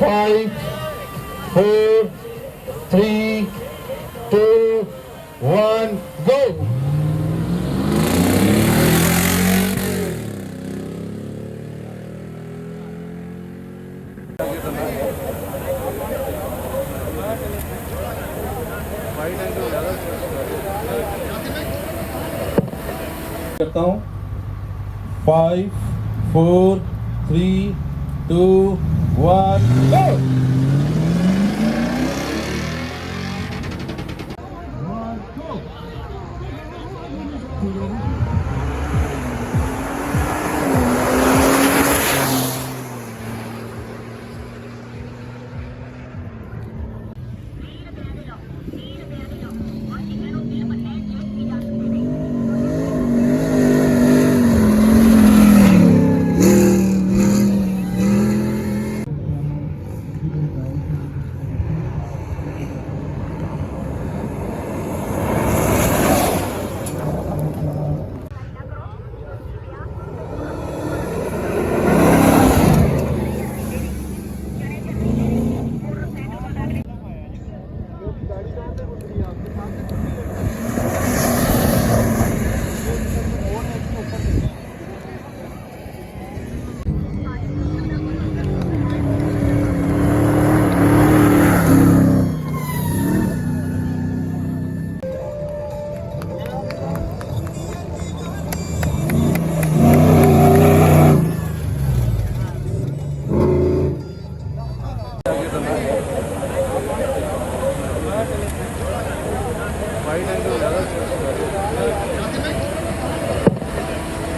5, 4, 3, 2, 1, go! करता हूँ 5, 4, 3, 2, 1, go!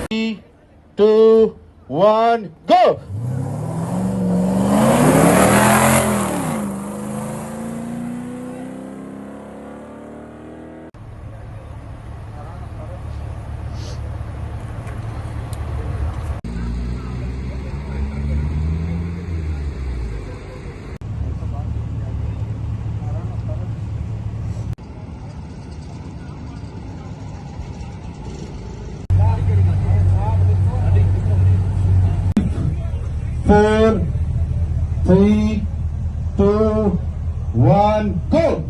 Three, 2, 1, go! Four, 3, 2, 1, go!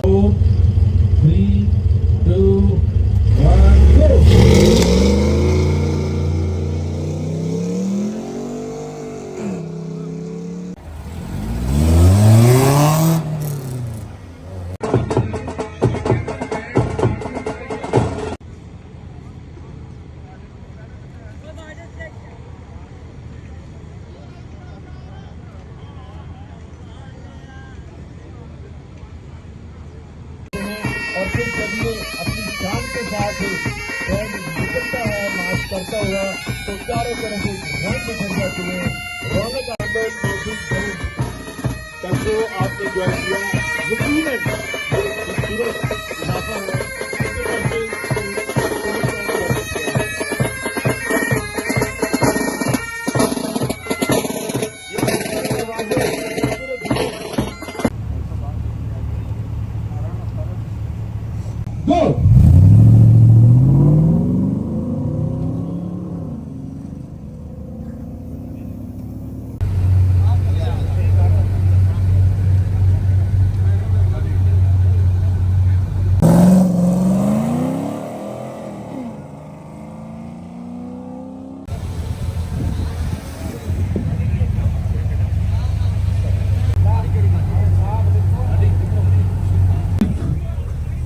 Four, 3, 2, 1, go! और फिर जब ये अपनी जान के साथ बैंड निकलता है मार्च करता हुआ तो चारों तरफ एक रंग बिखर जाती है। रौनक आंदोलन तब जो आपने ज्वाइन किया यकीनन खूबसूरत इजाफा है। Go!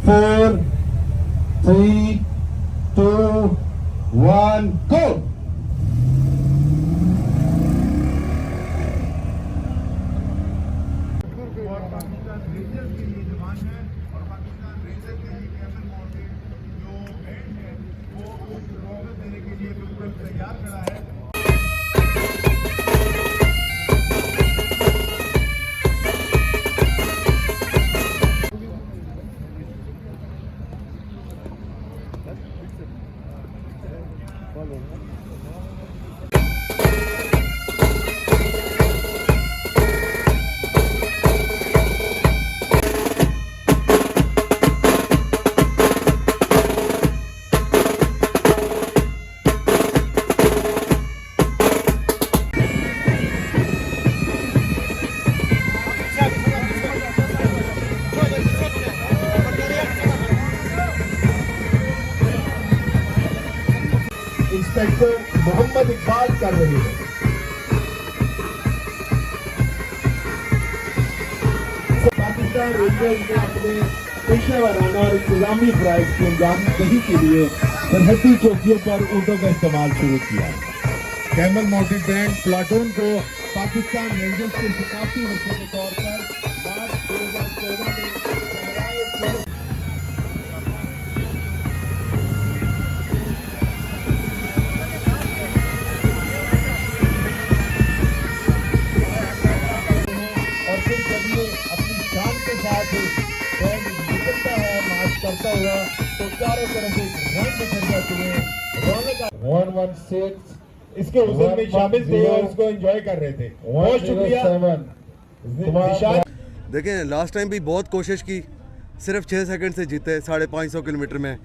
Four, 3, 2, 1, go! Inspector Mohammad Iqbal कर रहे हैं। पाकिस्तान रेंजर्स ने अपने पेशेवराना और इंतजामी फराइज की अंजामदही के लिए सरहदी चौकियों पर ऊँटों का इस्तेमाल शुरू किया। कैमल माउंटेड बैंड प्लाटून को पाकिस्तान रेंजर्स के सकाफती हिस्से के तौर पर मार्च 2014 में और फिर जब ये अपनी शान के साथ बैंड निकलता है मार्च करता हुआ तो चारों तरफ एक रंग बिखर जाते हैं। रौनक 116 इसके हुजूर में शामिल थे और इसको एंजॉय कर रहे थे। बहुत शुक्रिया। देखें लास्ट टाइम भी बहुत कोशिश की, सिर्फ 6 सेकंड से जीते 550 किलोमीटर में।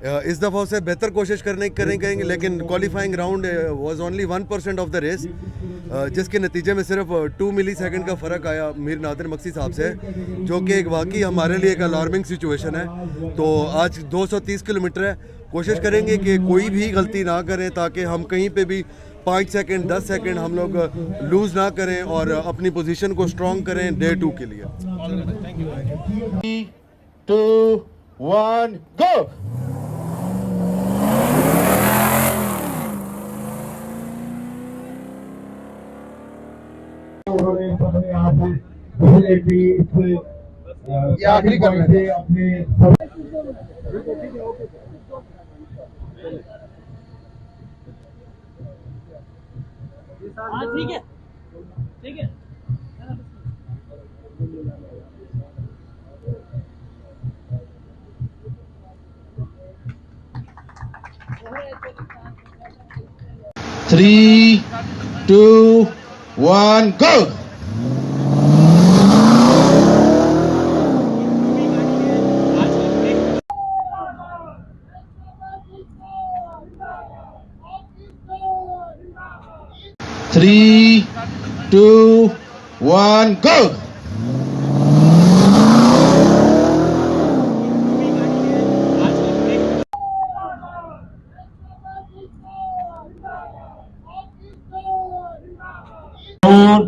इस दफ़ा उसे बेहतर कोशिश करेंगे, लेकिन qualifying round was only 1% of the race, जिसके नतीजे में सिर्फ 2 मिली सेकंड का फ़र्क आया मीर नादिर मक्सी साहब से, जो कि एक वाकई हमारे लिए एक अलार्मिंग सिचुएशन है। तो आज 230 किलोमीटर है, कोशिश करेंगे कि कोई भी गलती ना करें ताकि हम कहीं पे भी 5 सेकंड 10 सेकंड हम लोग लूज़ ना करें और अपनी पोजीशन को स्ट्रॉन्ग करें डे 2 के लिए। 3, 2, 1 गो। उन्होंने आप पहले भी इस आखिरी पॉइंट से अपने ठीक है ठीक है। 3, 2, 1 go। 3, 2, 1 go। Four,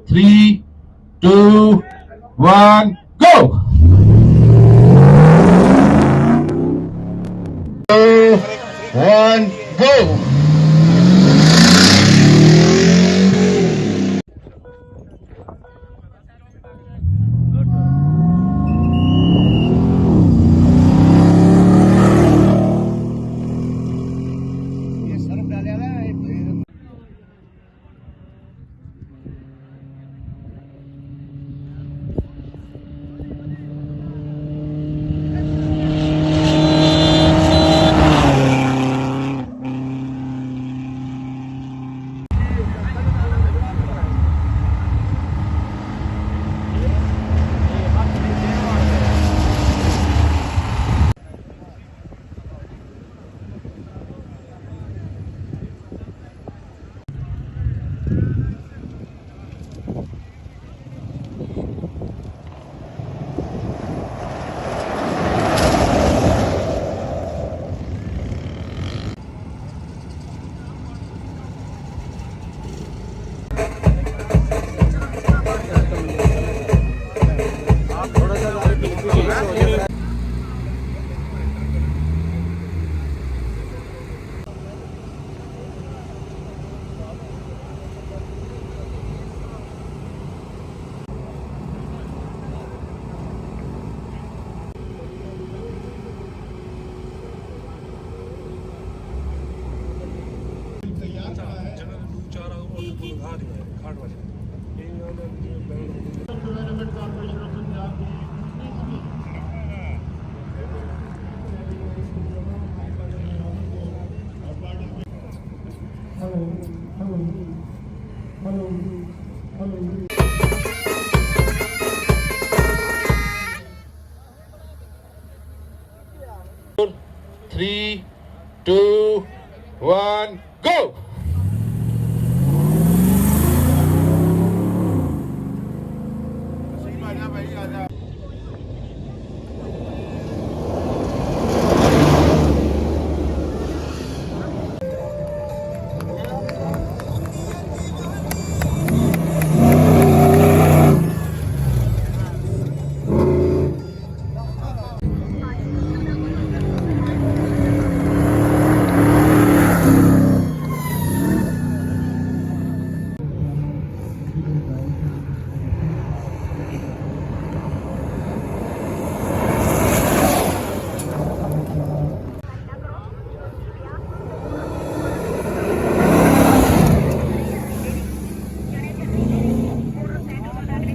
3, 2, 1 go। 2, 1 go। Three, 2, 1 go। भाई आजा।